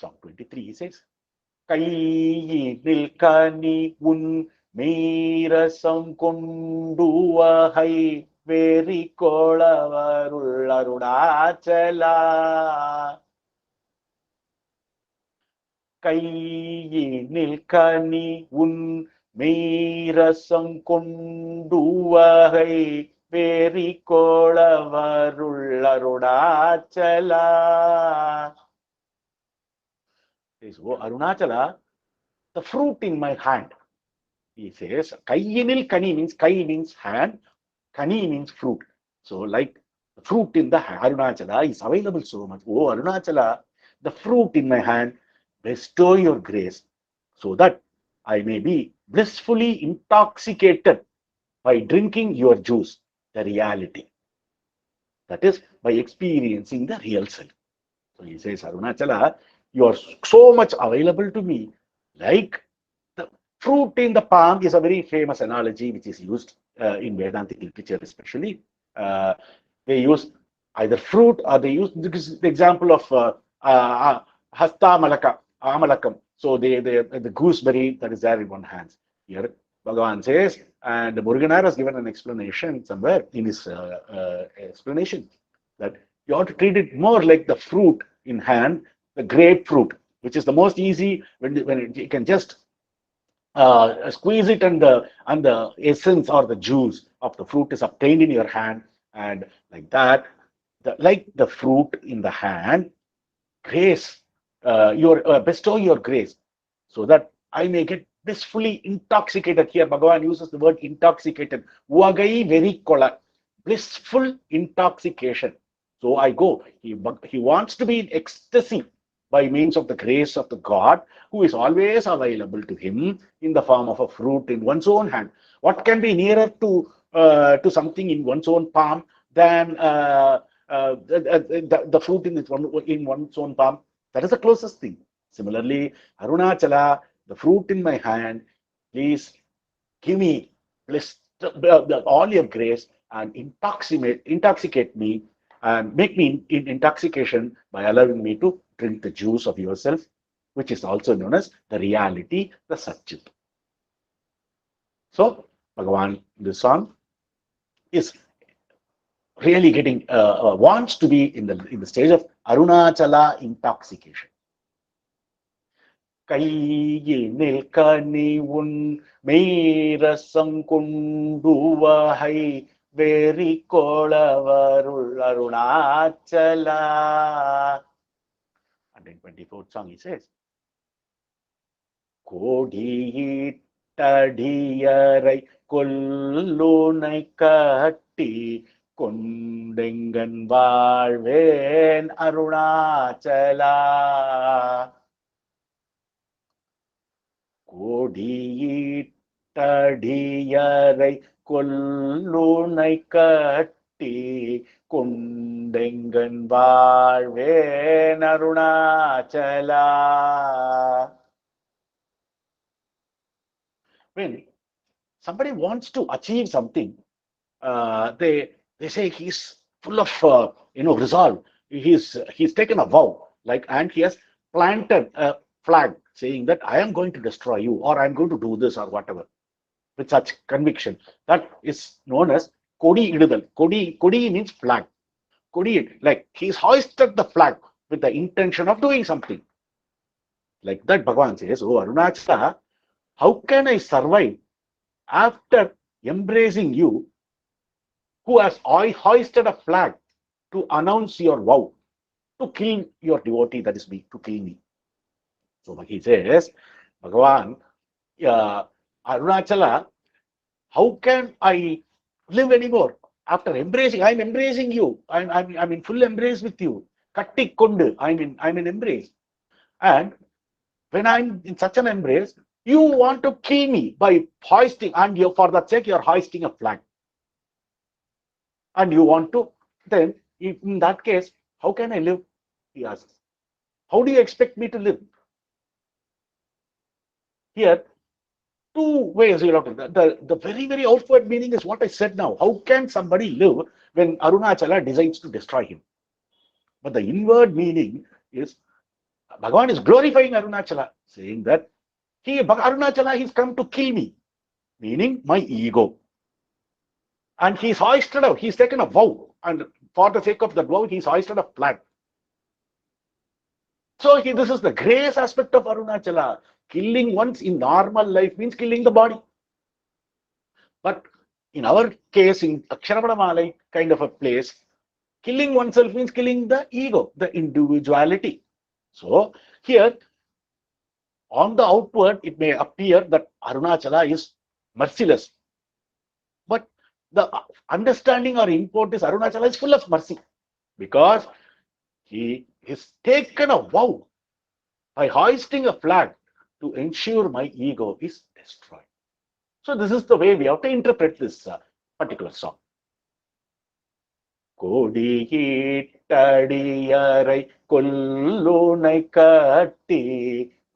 Song 23 says, கையினில் கனி உன் மீரசம் கொண்டு வகை வெறி கோளவருள் அருணாச்சலா. கையினில் கனி உன் மெய்ரசம் கொண்டு வகை வெறி கோளவருள் Arunachala. Oh Arunachala, the fruit in my hand. He says, Kayyinil Kani means Kai means hand, Kani means fruit. So, like the fruit in the hand, Arunachala is available so much. Oh Arunachala, the fruit in my hand, bestow your grace so that I may be blissfully intoxicated by drinking your juice, the reality. That is, by experiencing the real self. So he says, Arunachala, you are so much available to me, like the fruit in the palm is a very famous analogy which is used in Vedantic literature, especially. They use either fruit, or they use the example of hasta malaka, amalakam. So the gooseberry that is there in one hand. Here, Bhagavan says, and Muruganar has given an explanation somewhere in his explanation, that you ought to treat it more like the fruit in hand, the grapefruit, which is the most easy when you can just squeeze it, and the essence or the juice of the fruit is obtained in your hand, and like that, like the fruit in the hand, grace, bestow your grace, so that I may get blissfully intoxicated. Here, Bhagavan uses the word intoxicated. Uvagai very kola, blissful intoxication. So I go. He wants to be in ecstasy by means of the grace of the God who is always available to him in the form of a fruit in one's own hand. What can be nearer to something in one's own palm than the fruit in one's own palm? That is the closest thing. Similarly, Arunachala, the fruit in my hand, please give me all your grace and intoxicate me and make me in intoxication by allowing me to drink the juice of yourself, which is also known as the reality, the Satchit. So, Bhagavan, this song is really getting wants to be in the stage of Arunachala intoxication. கையினில் கனி உன் மெய்ரசங்குண்டுவகை வெறி கோளவருள் Arunachala. 124th song he says, கோடியிட்டடியரை கொல்லுனை கட்டி கொண்டெங்கன் வாழ்வேன் அருணாச்சலா. கோடியிட்டடியரை கொல்லுனை கட்டி கொண்டெங்கன் வாழ்வேன் Arunachala. When somebody wants to achieve something, they say he's full of resolve. He's taken a vow, and he has planted a flag saying that I am going to destroy you, or I'm going to do this, or whatever, with such conviction. That is known as Kodi Idudal. Kodi means flag. Kodi, like he's hoisted the flag with the intention of doing something. Like that, Bhagavan says, oh Arunachala, how can I survive after embracing you, who has hoisted a flag to announce your vow, to kill your devotee, that is me, to kill me. So he says, Bhagavan, Arunachala, how can I live anymore after embracing? I'm embracing you. I'm in full embrace with you. Kattikondu, I'm in embrace. And when I'm in such an embrace, you want to kill me by hoisting, and for that sake, you're hoisting a flag. And you want to, then in that case, how can I live? He asks. How do you expect me to live? Here, two ways you look at that. The very, very outward meaning is what I said now. How can somebody live when Arunachala decides to destroy him? But the inward meaning is Bhagavan is glorifying Arunachala, saying that Arunachala, he's come to kill me, meaning my ego. And he's hoisted out, he's taken a vow, and for the sake of that vow, he's hoisted a flag. So this is the grace aspect of Arunachala. Killing once in normal life means killing the body. But in our case, in Akshara Mali kind of a place, killing oneself means killing the ego, the individuality. So here, on the outward, it may appear that Arunachala is merciless. But the understanding or import is Arunachala is full of mercy, because he has taken a vow by hoisting a flag to ensure my ego is destroyed. So this is the way we have to interpret this particular song. கோடியிட்டடியரை கொல்லுனை கட்டி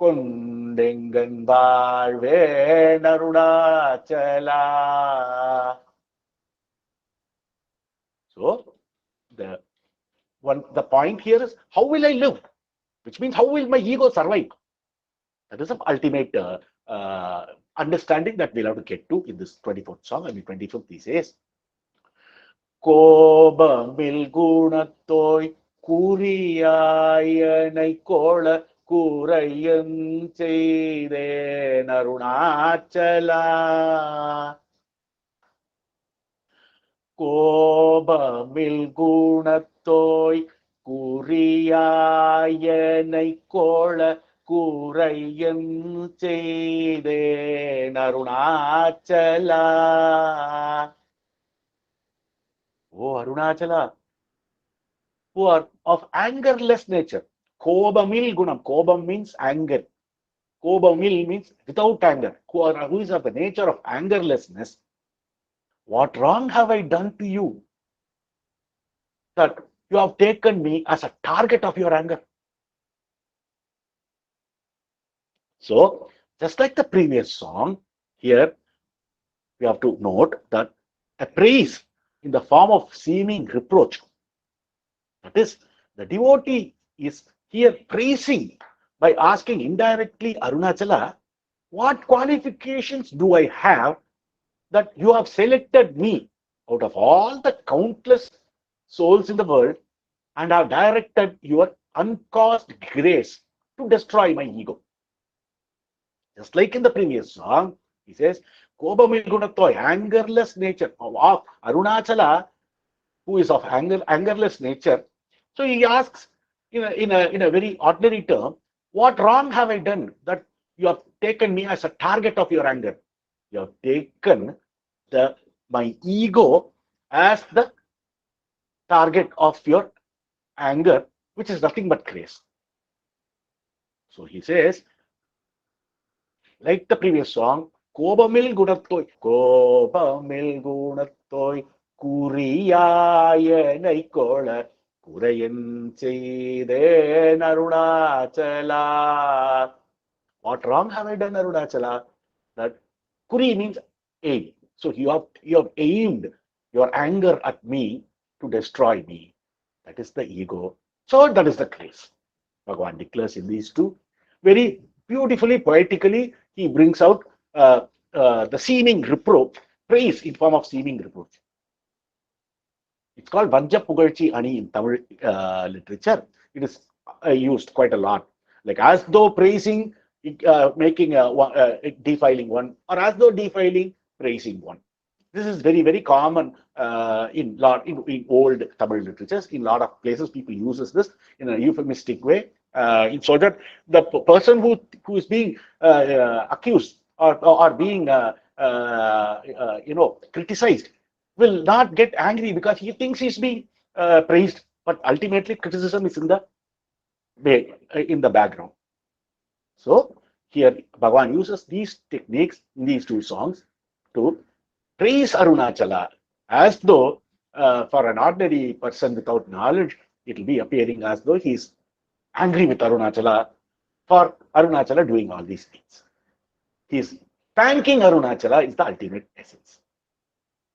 கொண்டெங்கன் வாழ்வேன் Arunachala. So the point here is, how will I live? Which means, how will my ego survive? That is the ultimate understanding that we'll have to get to in this 24th song. I mean, 25th, he says, கோபமில் குணத்தோய் குறியாயனை கோள கூரையன் செய்தேன் அருணாச்சலா. கோபமில் குணத்தோய் குறியாயனை கோள கூரையன் செய்தேன் Arunachala. Oh Arunachala, who are of angerless nature. Kobamil gunam. Kobam means anger. Kobamil means without anger. Who is of the nature of angerlessness. What wrong have I done to you that you have taken me as a target of your anger? So, just like the previous song, here we have to note that a praise in the form of seeming reproach. That is, the devotee is here praising by asking indirectly, Arunachala, what qualifications do I have that you have selected me out of all the countless souls in the world and have directed your uncaused grace to destroy my ego? Just like in the previous song, he says, Kobamil Gunatoy, angerless nature of Arunachala, who is of angerless nature. So he asks in a very ordinary term, what wrong have I done that you have taken me as a target of your anger? You have taken my ego as the target of your anger, which is nothing but grace. So he says, like the previous song, Kobamil Gunatoy, Kobamil Gunatoy, Kuriyayanai Kola, Kurayan Cheyden Arunachala. What wrong have I done, Arunachala? That Kuri means aim. So you have aimed your anger at me to destroy me. That is the ego. So that is the grace. Bhagavan declares in these two very beautifully, poetically. He brings out the seeming reproach, praise in form of seeming reproach. It's called Vanja Pugalchi Ani in Tamil literature. It is used quite a lot, like as though praising, making defiling one, or as though defiling, praising one. This is very, very common in old Tamil literatures. In a lot of places, people uses this in a euphemistic way, so that the person who is being accused or being criticized will not get angry because he thinks he's being praised, but ultimately criticism is in the background. So here Bhagavan uses these techniques in these two songs to praise Arunachala as though for an ordinary person without knowledge, it will be appearing as though he's angry with Arunachala for Arunachala doing all these things. He's thanking Arunachala is the ultimate essence.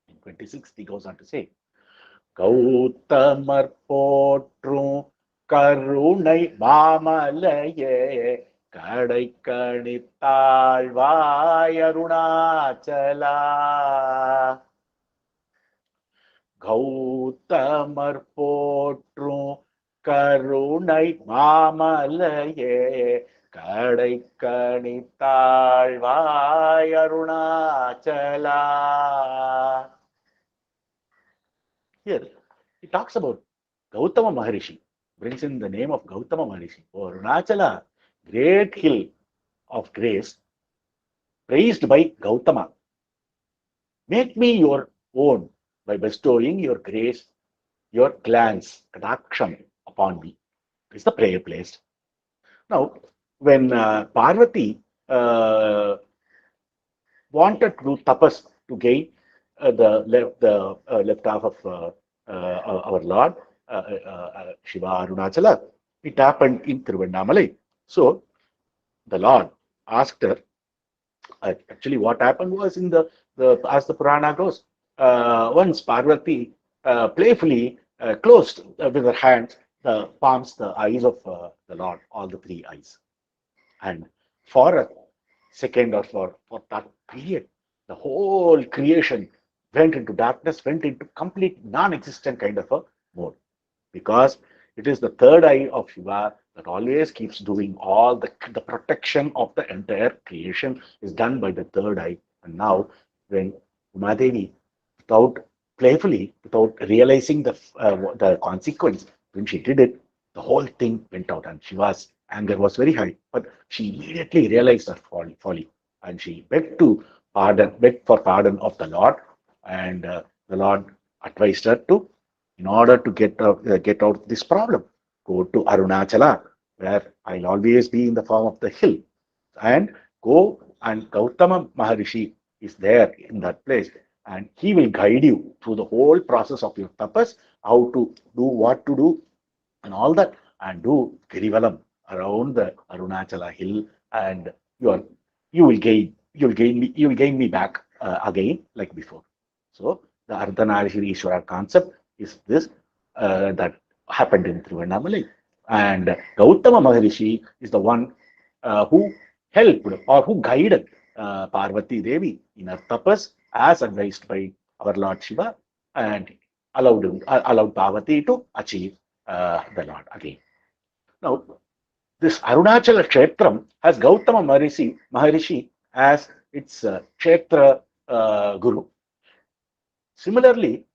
In 26, he goes on to say, Gautamar potrum karunai mamalaye கடை கணித்தாழ்வாய் அருணாச்சலா. கௌதமர் போற்றும் கருணை மாமலையே கடை கணித்தாழ்வாய் Arunachala. Here he talks about Gautama Maharishi, brings in the name of Gautama Maharishi. Oh, Arunachala, great hill of grace, praised by Gautama. Make me your own by bestowing your grace, your glance, kadaksham upon me. Is the prayer placed. Now, when Parvati wanted to do tapas to gain the left half of our Lord, Shiva Arunachala, it happened in Tiruvannamalai. So the Lord asked her. Actually, what happened was as the Purana goes, once Parvati playfully closed with her hands the palms, the eyes of the Lord, all the three eyes, and for a second or for that period, the whole creation went into darkness, went into complete non-existent kind of a mode, because it is the third eye of Shiva that always keeps doing all the protection of the entire creation is done by the third eye. And now, when Umadevi, without realizing the consequence, when she did it, the whole thing went out, and Shiva's Anger was very high, but she immediately realized her folly, and she begged for pardon of the Lord, and the Lord advised her to, in order to get out of this problem, go to Arunachala, where I'll always be in the form of the hill, and go, and Gautama Maharishi is there in that place, and he will guide you through the whole process of your tapas, how to do, what to do, and all that, and do Girivalam around the Arunachala hill, and you are you will gain me back again like before. So the Ardhanarishwara concept is this that happened in Thiruvannamalai, and Gautama Maharishi is the one who helped or who guided Parvati Devi in her tapas as advised by our Lord Shiva, and allowed Parvati to achieve the Lord again. Now, this Arunachala Kshetram has Gautama Maharishi as its Kshetra Guru. Similarly,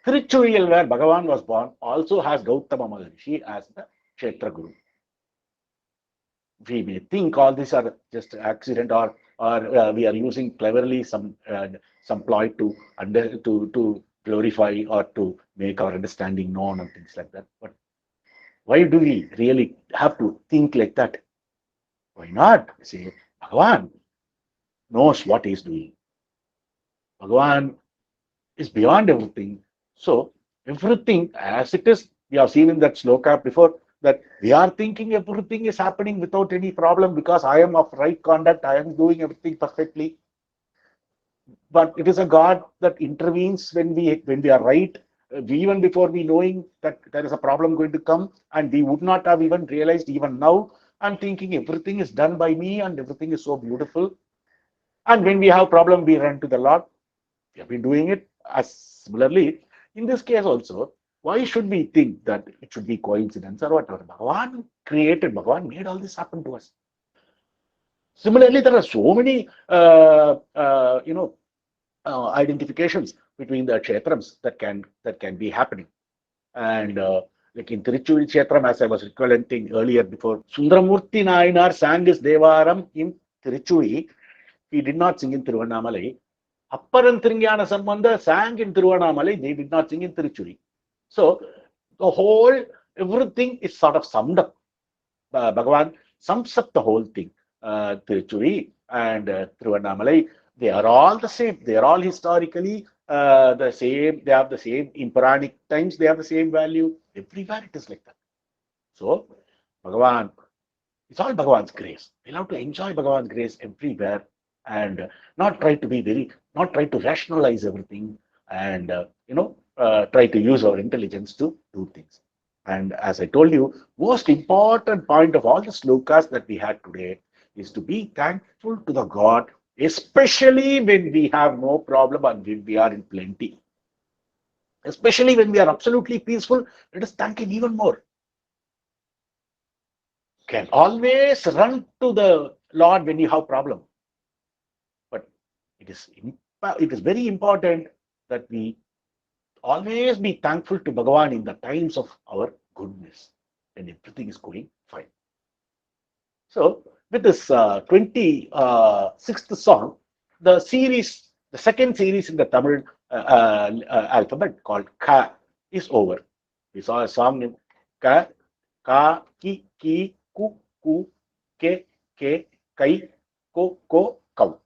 Tiruchuriyal, where Bhagavan was born, also has Gautama Maharishi as the Kshetra Guru. We may think all these are just accident, or we are using cleverly some ploy to glorify or to make our understanding known and things like that. But why do we really have to think like that? Why not? See, Bhagavan knows what he is doing. Bhagavan is beyond everything. So everything as it is, we have seen in that sloka before, that we are thinking everything is happening without any problem because I am of right conduct, I am doing everything perfectly. But it is a God that intervenes when we are right, even before we knowing that there is a problem going to come, and we would not have even realized. Even now, I'm thinking everything is done by me and everything is so beautiful. And when we have problem, we run to the Lord. We have been doing it as similarly in this case also. Why should we think that it should be coincidence or whatever? Bhagavan made all this happen to us. Similarly, there are so many identifications between the kshetrams that can be happening. And like in Tiruchuri Kshetram, as I was recollecting earlier before, Sundaramurti Nayanar sang his Devaram in Tiruchuri. He did not sing in Tiruvannamalai. Apparan Thiringyana Sambandha sang in Tiruvannamalai. They did not sing in Tiruchuri. So the whole, everything is sort of summed up. Bhagavan sums up the whole thing. Tiruchuri and Tiruvannamalai, they are all the same. They are all historically the same. They have the same in Puranic times. They have the same value. Everywhere it is like that. So Bhagavan, it's all Bhagavan's grace. We'll have to enjoy Bhagavan's grace everywhere, and not try to rationalize everything, and try to use our intelligence to do things. And as I told you, most important point of all the slokas that we had today is to be thankful to the God, especially when we have no problem and when we are in plenty. Especially when we are absolutely peaceful, let us thank Him even more. Can always run to the Lord when you have problem, but it is very important that we always be thankful to Bhagavan in the times of our goodness, when everything is going fine. So, with this 26th song, the second series in the Tamil alphabet called Ka is over. We saw a song in Ka, Ka, Ki, Ku, Ke, Kai, Ko, Kau.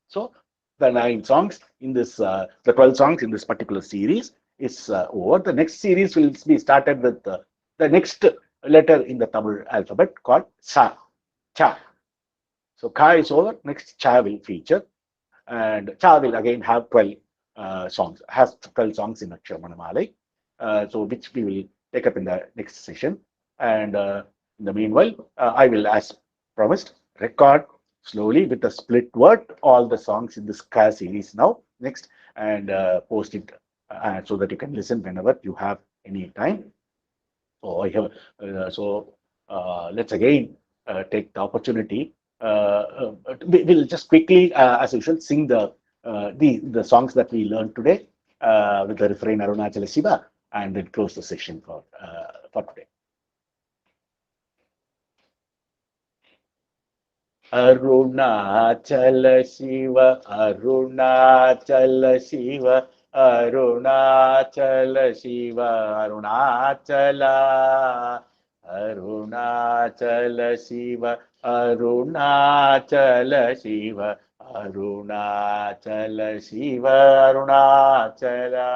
So, the 9 songs in this, the 12 songs in this particular series is over. The next series will be started with the next letter in the Tamil alphabet called Sa, Cha. So Ka is over. Next Cha will feature, and Cha will again have 12 songs. Has 12 songs in Akshara Mali, so which we will take up in the next session. And in the meanwhile, I will, as promised, record slowly with a split word all the songs in this Ka series now next, and post it so that you can listen whenever you have any time. So I have let's again take the opportunity. We'll just quickly, as usual, sing the songs that we learned today with the refrain Arunachala Shiva, and then close the session for today. Arunachal சிவ அருணாச்சல சிவ அருணாச்சல சிவ அருணாச்சலா அருணாச்சல சிவ அருணாச்சல சிவ அருணாச்சல சிவ அருணாச்சலா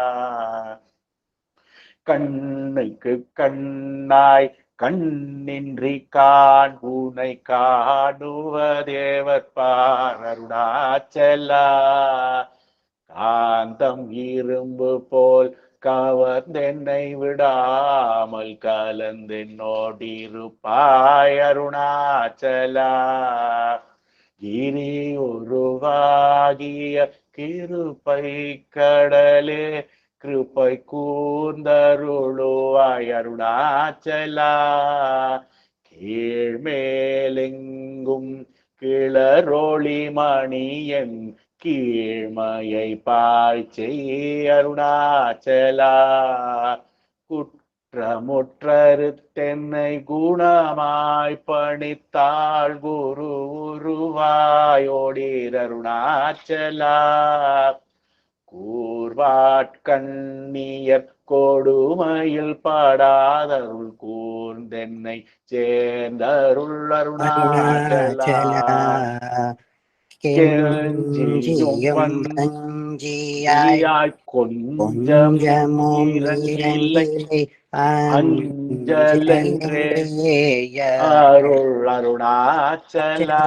கண்ணுக்கு கண்ணாய் கண்ணின்றி காண் உனை காணுவதேவர் பார் அருணாச்சலா காந்தம் இரும்பு போல் கவர்ந்தென்னை விடாமல் கலந்தென்னோடிருப்பாய் அருணாச்சலா கிரி உருவாகிய கிருபை கடலே கிருபை கூர்ந்தருளுவாய் அருணாச்சலா கீழ்மேலெங்கும் கிளரோளி மணியன் கீழ்மையை பாய்ச்சை அருணாச்சலா குற்றமுற்றறுத்தென்னை குணமாய் பணித்தாள் குரு உருவாயோடீர் அருணாச்சலா கூர்வாட்கண்ணியர் கொடுமையில் படாதருள் கூர்ந்தென்னை சேர்ந்தருள் அருணாச்சலா கெஞ்சியும் வஞ்சியாய் கொஞ்சமும் இரண்டில்லை அஞ்சலென்றே அருள் அருணாச்சலா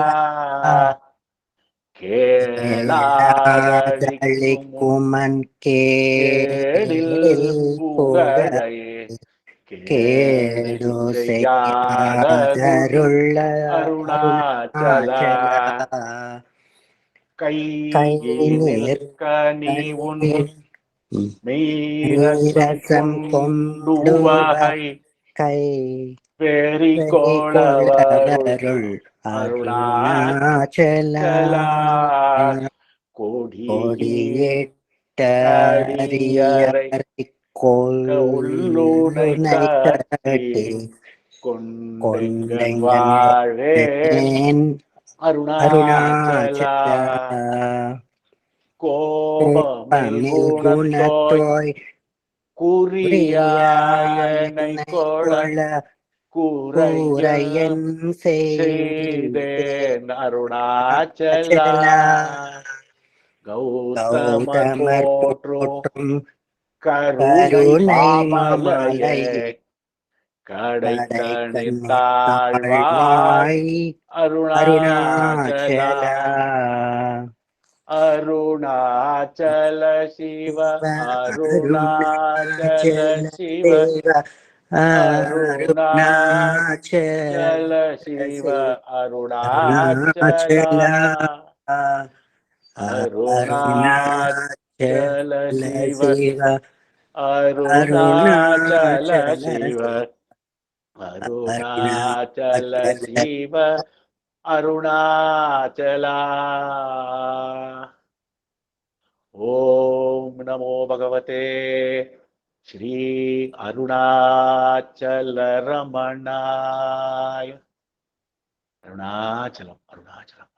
கேளாதளிக்குமன் கேடில் புகழையே கேடு செய்யாதருள் அருணாச்சலா கையினில் கனி உன் மீரசம் கொண்டுவகை பெரி கோளவருள் அருணாச்சலா கொடியேட்டடியரை உள்ளுனை கட்டி கொண்டெங்கன் வாழ்வேன் அருணாச்சலா கோபமில் குணத்தோய் குறியாயனை கொள கூரையன் செய்தேன் அருணாச்சலா கௌதமர் போற்றும் கருணை மாமலையே கடைக்கணி தாழ்வாய் அருணாச்சலா அருணாச்சல சிவ அருணாச்சல சிவ அருணாச்சல சிவ அருணாச்சலா அருணாச்சல சிவ அருணாச்சல சிவ அருணாச்சல சிவ அருணாச்சலா ஓம் நமோ பகவதே ஸ்ரீ அருணாச்சல ரமணாய அருணாச்சலம் அருணாச்சலம்